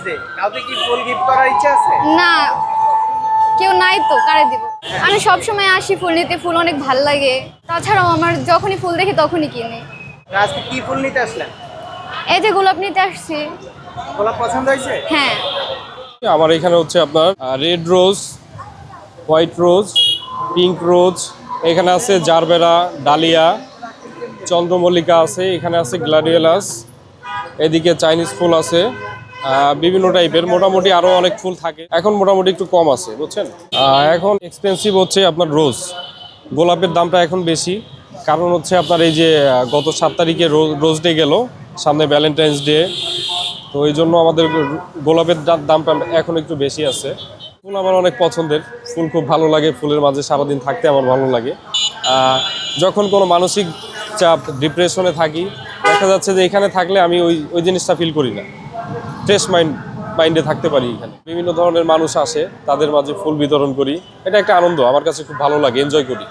Day কাউকে কি ফুল gift করার ইচ্ছা আছে? না, কেউ নাই তো, কারে দিব? আমি সব সময় আসি ফুল নিতে, ফুল অনেক ভাল লাগে। তাছাড়াও আমার যখনই ফুল দেখি তখনই কিনি। আজকে কি ফুল নিতে আসলেন? এই যে গোলাপ নিতে আসছি। গোলাপ পছন্দ হয়েছে? হ্যাঁ। আমার এখানে হচ্ছে আপনার red rose, white rose, pink রোজ, এখানে আছে জারবেরা, ডালিয়া, চন্দ্রমল্লিকা আছে, এখানে আছে গ্ল্যাডিওলাস, এদিকে চাইনিজ ফুল আছে, বিভিন্ন টাইপের। মোটামুটি আরও অনেক ফুল থাকে, এখন মোটামুটি একটু কম আছে, বুঝছেন। এখন এক্সপেন্সিভ হচ্ছে আপনার রোজ, গোলাপের দামটা এখন বেশি। কারণ হচ্ছে আপনার এই যে গত 7 তারিখে রোজ ডে গেল, সামনে ভ্যালেন্টাইন্স ডে, তো এই জন্য আমাদের গোলাপের দামটা এখন একটু বেশি আছে। ফুল আমার অনেক পছন্দের, ফুল খুব ভালো লাগে, ফুলের মাঝে সারাদিন থাকতে আমার ভালো লাগে। যখন কোনো মানসিক চাপ, ডিপ্রেশনে থাকি, দেখা যাচ্ছে যে এখানে থাকলে আমি ওই জিনিসটা ফিল করি না, ফ্রেশ মাইন্ডে থাকতে পারি। এখানে বিভিন্ন ধরনের মানুষ আসে, তাদের মাঝে ফুল বিতরণ করি, এটা একটা আনন্দ, আমার কাছে খুব ভালো লাগে, এনজয় করি।